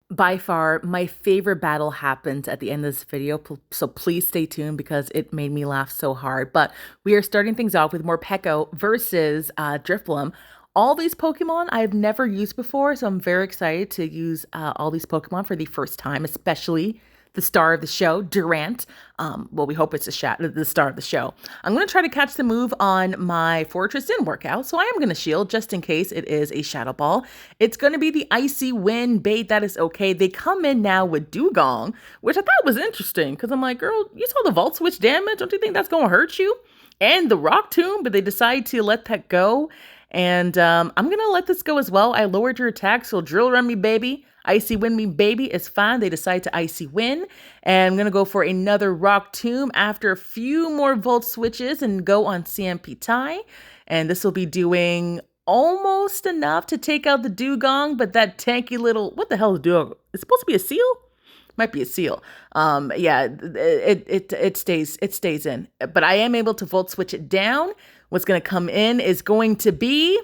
By far, my favorite battle happens at the end of this video, so please stay tuned because it made me laugh so hard. But we are starting things off with Morpeko versus Drifblim. All these Pokemon I've never used before, so I'm very excited to use all these Pokemon for the first time, especially the star of the show, Durant. Well, we hope it's the star of the show. I'm going to try to catch the move on my Fortress. Didn't work out, so I am going to shield just in case it is a Shadow Ball. It's going to be the Icy Wind bait. That is okay. They come in now with Dugong, which I thought was interesting because I'm like, girl, you saw the Volt Switch damage. Don't you think that's going to hurt you? And the Rock Tomb, but they decide to let that go. And I'm going to let this go as well. I lowered your attack, so drill run me, baby. Icy Wind me, baby, is fine. They decide to Icy Wind. And I'm going to go for another Rock Tomb after a few more Volt Switches and go on CMP tie. And this will be doing almost enough to take out the Dugong, but that tanky little, what the hell is Dugong? It's supposed to be a seal? Might be a seal. Yeah, it stays in. But I am able to Volt Switch it down. What's going to come in is going to be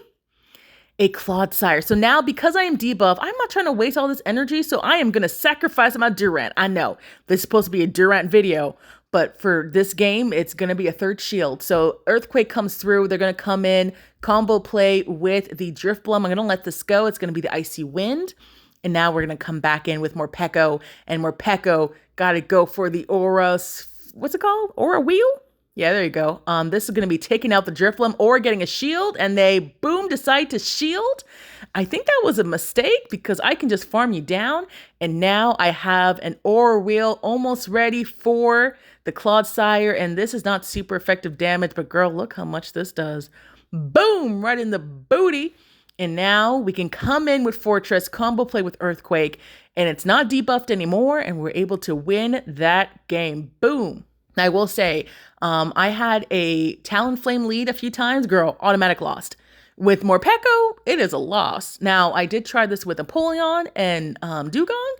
a Clodsire. So now, because I am debuff, I'm not trying to waste all this energy, so I am going to sacrifice my Durant. I know, this is supposed to be a Durant video, but for this game, it's going to be a third shield. So Earthquake comes through. They're going to come in, combo play with the Drifblim. I'm going to let this go. It's going to be the Icy Wind. And now we're going to come back in with Morpeko. And Morpeko got to go for the Aura, what's it called? Aura Wheel? Yeah, there you go. This is going to be taking out the Drifblim or getting a shield, and they, boom, decide to shield. I think that was a mistake because I can just farm you down, and now I have an Aura Wheel almost ready for the Clodsire, and this is not super effective damage, but girl, look how much this does. Boom, right in the booty. And now we can come in with Fortress, combo play with Earthquake, and it's not debuffed anymore, and we're able to win that game. Boom. I will say, I had a Talonflame lead a few times. Girl, automatic lost. With Morpeko, it is a loss. Now, I did try this with Apollyon and Dugong.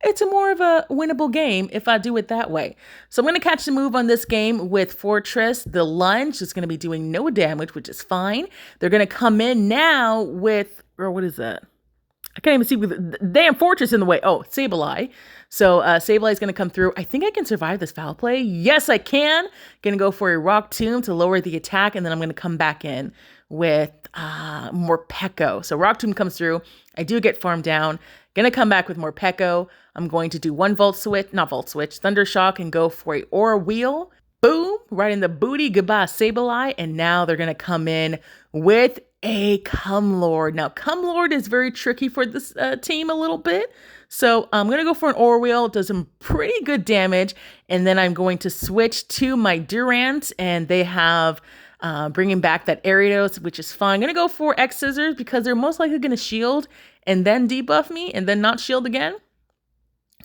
It's a more of a winnable game if I do it that way. So I'm going to catch the move on this game with Fortress. The lunge is going to be doing no damage, which is fine. They're going to come in now with, or what is that? I can't even see with the damn Fortress in the way. Oh, Sableye. So Sableye is going to come through. I think I can survive this foul play. Yes, I can. Going to go for a Rock Tomb to lower the attack, and then I'm going to come back in with Morpeko. So Rock Tomb comes through. I do get farmed down. Going to come back with Morpeko. I'm going to do one Thunder Shock, and go for a Aura Wheel. Boom, right in the booty. Goodbye, Sableye. And now they're going to come in with a Cumlord. Now, Cumlord is very tricky for this team a little bit. So I'm going to go for an Aura Wheel. It does some pretty good damage. And then I'm going to switch to my Durant, and they have bringing back that Ariados, which is fine. I'm going to go for X Scissors because they're most likely going to shield and then debuff me and then not shield again.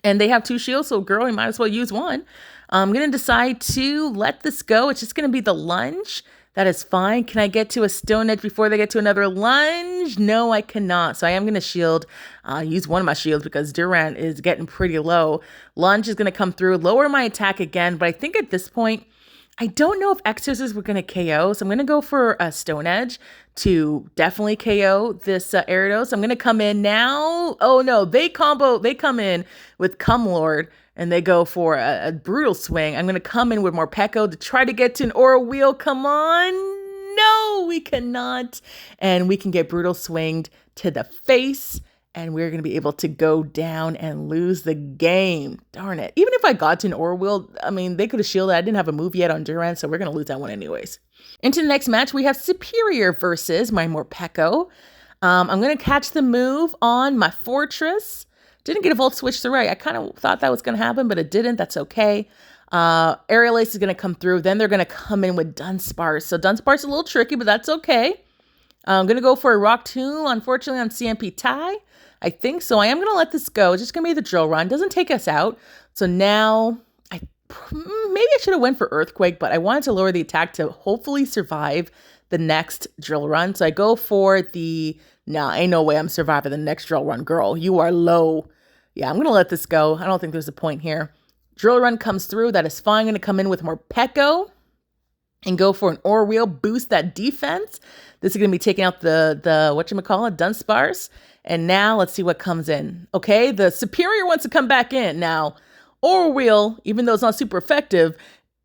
And they have two shields, so girl, you might as well use one. I'm going to decide to let this go. It's just going to be the lunge. That is fine. Can I get to a Stone Edge before they get to another lunge? No, I cannot. So I am going to shield, use one of my shields because Durant is getting pretty low. Lunge is going to come through, lower my attack again. But I think at this point, I don't know if X Scissors were going to KO. So I'm going to go for a Stone Edge to definitely KO this Ariados. I'm going to come in now. Oh no, they come in with Cumlord. And they go for a brutal swing. I'm going to come in with Morpeko to try to get to an Aura Wheel. Come on. No, we cannot. And we can get brutal swinged to the face. And we're going to be able to go down and lose the game. Darn it. Even if I got to an Aura Wheel, I mean, they could have shielded. I didn't have a move yet on Durant, so we're going to lose that one anyways. Into the next match, we have Superior versus my Morpeko. I'm going to catch the move on my Fortress. Didn't get a Volt Switch through. I kind of thought that was going to happen, but it didn't. That's okay. Aerial Ace is going to come through. Then they're going to come in with Dunsparce. So Dunsparce is a little tricky, but that's okay. I'm going to go for a Rock Tomb, unfortunately, on CMP tie. I think so. I am going to let this go. It's just going to be the drill run. Doesn't take us out. So now, maybe I should have went for Earthquake, but I wanted to lower the attack to hopefully survive the next drill run. So I go for the, nah, ain't no way I'm surviving the next drill run, girl. You are low. Yeah, I'm going to let this go. I don't think there's a point here. Drill run comes through. That is fine. I'm going to come in with Morpeko and go for an Aura Wheel, boost that defense. This is going to be taking out the whatchamacallit, Dunsparce. And now let's see what comes in. Okay, the superior wants to come back in. Now, Orwheel, even though it's not super effective,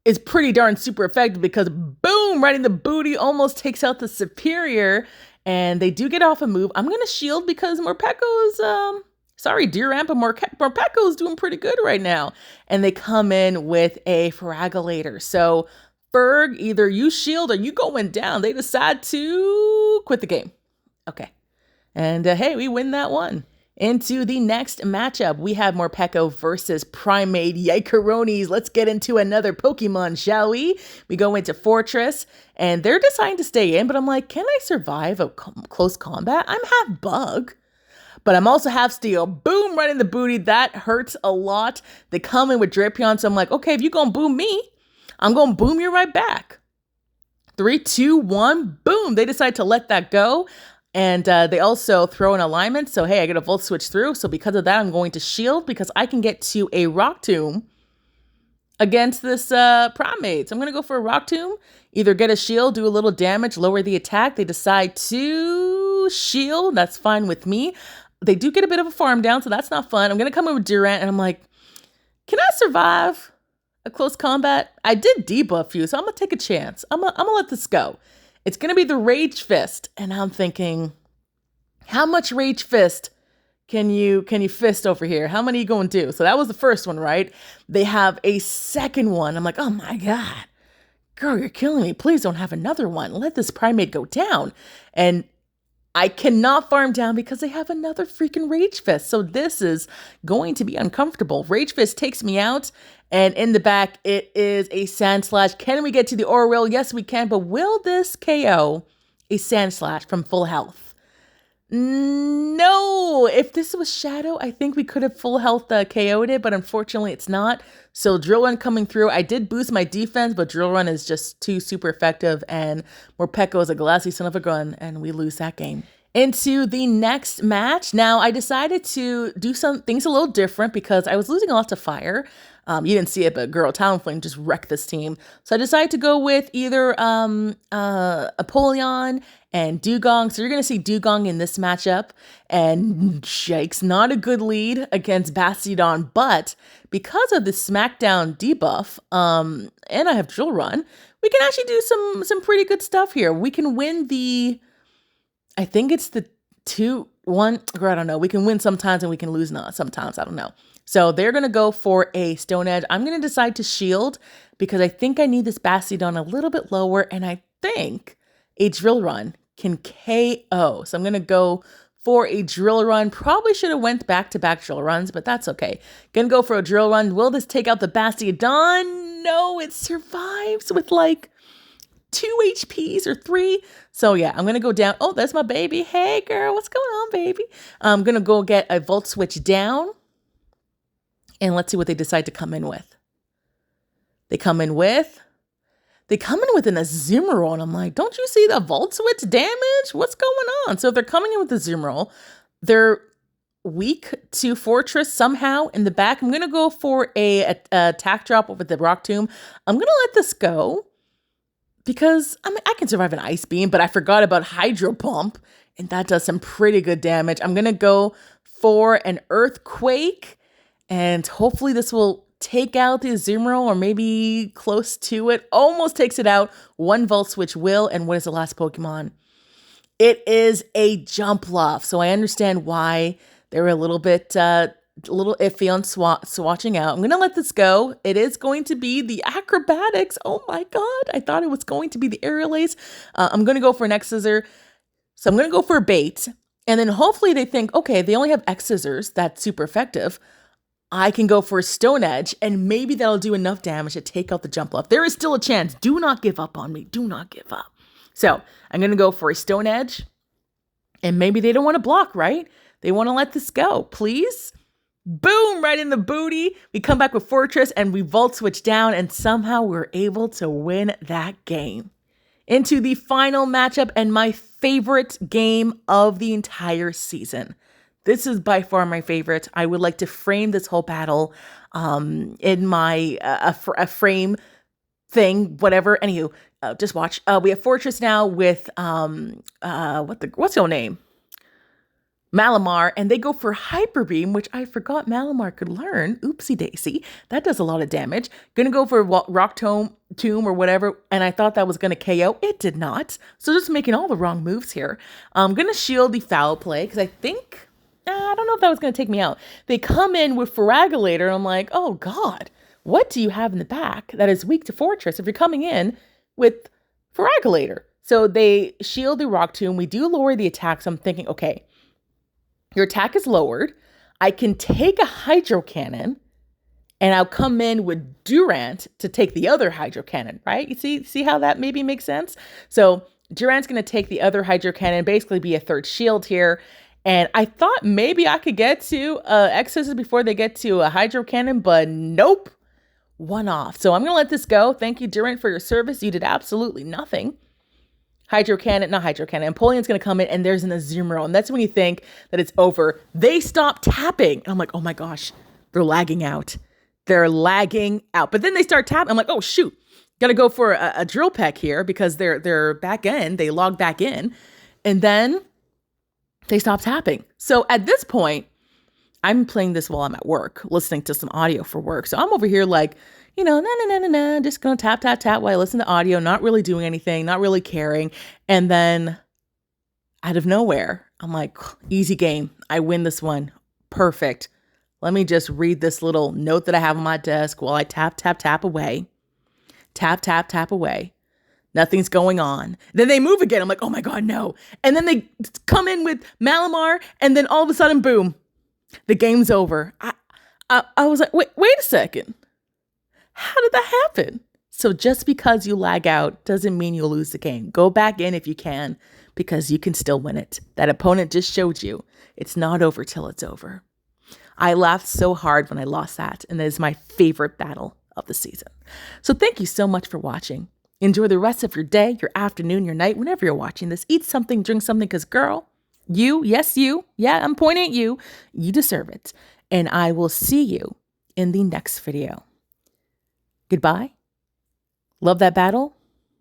is pretty darn super effective because boom, right in the booty, almost takes out the superior. And they do get off a move. I'm going to shield because Morpeko's, sorry, Durant, but Morpeko's doing pretty good right now. And they come in with a Feragulator. So, Ferg, either you shield or you going down. They decide to quit the game. Okay. And hey, we win that one. Into the next matchup, we have Morpeko versus Primate. Yikeronis. Let's get into another Pokemon, shall we? We go into Fortress, and they're deciding to stay in, but I'm like, can I survive a close combat? I'm half bug, but I'm also half steel. Boom, right in the booty. That hurts a lot. They come in with Drapion, so I'm like, okay, if you're going to boom me, I'm going to boom you right back. 3, 2, 1, boom. They decide to let that go. And they also throw an alignment. So, hey, I get a Volt Switch through. So because of that, I'm going to shield because I can get to a Rock Tomb against this Primate. So I'm going to go for a Rock Tomb. Either get a shield, do a little damage, lower the attack. They decide to shield. That's fine with me. They do get a bit of a farm down, so that's not fun. I'm going to come in with Durant, and I'm like, can I survive a close combat? I did debuff you, so I'm going to take a chance. I'm going to let this go. It's going to be the Rage Fist. And I'm thinking, how much Rage Fist can you fist over here? How many are you going to do? So that was the first one, right? They have a second one. I'm like, oh my God, girl, you're killing me. Please don't have another one. Let this Primate go down. And I cannot farm down because they have another freaking Rage Fist. So this is going to be uncomfortable. Rage Fist takes me out. And in the back, it is a Sand Slash. Can we get to the Orwheel? Yes, we can. But will this KO a Sand Slash from full health? No. If this was Shadow, I think we could have full health KO'd it. But unfortunately, it's not. So Drill Run coming through. I did boost my defense, but Drill Run is just too super effective. And Morpeko is a glassy son of a gun. And we lose that game. Into the next match. Now, I decided to do some things a little different because I was losing a lot to fire. You didn't see it, but girl, Talonflame just wrecked this team. So I decided to go with either Apollyon and Dugong. So you're going to see Dugong in this matchup. And Jake's not a good lead against Basti-Dawn. But because of the Smackdown debuff, and I have Drill Run, we can actually do some pretty good stuff here. We can win the... I think it's the 2-1, or I don't know. We can win sometimes and we can lose not sometimes. I don't know. So they're going to go for a Stone Edge. I'm going to decide to shield because I think I need this Basti-Dawn a little bit lower. And I think a Drill Run can KO. So I'm going to go for a Drill Run. Probably should have went back-to-back Drill Runs, but that's okay. Going to go for a Drill Run. Will this take out the Basti-Dawn? No, it survives with like 2 HPs or 3. So yeah, I'm going to go down. Oh, that's my baby. Hey girl, what's going on, baby? I'm going to go get a Volt Switch down. And let's see what they decide to come in with. They come in with an Azumarill. And I'm like, don't you see the Volt Switch damage? What's going on? So if they're coming in with the Azumarill, they're weak to Fortress somehow in the back. I'm going to go for a attack drop with the Rock Tomb. I'm going to let this go. Because, I mean, I can survive an Ice Beam, but I forgot about Hydro Pump, and that does some pretty good damage. I'm going to go for an Earthquake, and hopefully this will take out the Azumarill, or maybe close to it. Almost takes it out. 1 Volt Switch will, and what is the last Pokemon? It is a Jumpluff, so I understand why they were a little iffy on swatching out. I'm going to let this go. It is going to be the Acrobatics. Oh my God. I thought it was going to be the Aerial Ace. I'm going to go for an X-Scissor. So I'm going to go for a bait. And then hopefully they think, okay, they only have X-Scissors. That's super effective. I can go for a Stone Edge and maybe that'll do enough damage to take out the Jumpluff. There is still a chance. Do not give up on me. Do not give up. So I'm going to go for a Stone Edge. And maybe they don't want to block, right? They want to let this go. Please. Boom, right in the booty. We come back with Fortress and we Volt Switch down and somehow we're able to win that game. Into the final matchup and my favorite game of the entire season. This is by far my favorite. I would like to frame this whole battle in my a frame thing, whatever. Anywho, just watch. We have Fortress now with what's your name? Malamar, and they go for Hyper Beam, which I forgot Malamar could learn. Oopsie daisy. That does a lot of damage. Gonna go for Rock Tomb or whatever, and I thought that was gonna KO. It did not. So just making all the wrong moves here. I'm gonna shield the Foul Play, because I think, I don't know if that was gonna take me out. They come in with Feraligatr, and I'm like, oh God, what do you have in the back that is weak to Fortress if you're coming in with Feraligatr? So they shield the Rock Tomb. We do lower the attack, so I'm thinking, okay, your attack is lowered. I can take a Hydro Cannon, and I'll come in with Durant to take the other Hydro Cannon, right? You see how that maybe makes sense? So Durant's going to take the other Hydro Cannon, basically be a third shield here. And I thought maybe I could get to Excesses before they get to a Hydro Cannon, but nope. One off. So I'm going to let this go. Thank you, Durant, for your service. You did absolutely nothing. Not Hydro Cannon. Empoleon's going to come in, and there's an Azumarill. And that's when you think that it's over. They stop tapping. And I'm like, oh my gosh, they're lagging out. But then they start tapping. I'm like, oh shoot, got to go for a Drill Peck here because they're back in. They log back in. And then they stop tapping. So at this point, I'm playing this while I'm at work, listening to some audio for work. So I'm over here like, just gonna tap, tap, tap while I listen to audio, not really doing anything, not really caring. And then out of nowhere, I'm like, easy game. I win this one. Perfect. Let me just read this little note that I have on my desk while I tap, tap, tap away. Tap, tap, tap away. Nothing's going on. Then they move again. I'm like, oh my God, no. And then they come in with Malamar, and then all of a sudden, boom, the game's over. I was like, wait a second. How did that happen? So just because you lag out doesn't mean you'll lose the game. Go back in if you can, because you can still win it. That opponent just showed you it's not over till it's over. I laughed so hard when I lost that, and that is my favorite battle of the season. So thank you so much for watching. Enjoy the rest of your day, your afternoon, your night, whenever you're watching this. Eat something, drink something, because girl, yes, you, yeah, I'm pointing at you. You deserve it. And I will see you in the next video. Goodbye. Love that battle.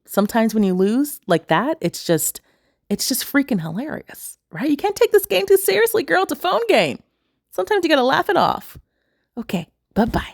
Sometimes when you lose like that, it's just freaking hilarious, right? You can't take this game too seriously, girl. It's a phone game. Sometimes you got to laugh it off. Okay. Bye-bye.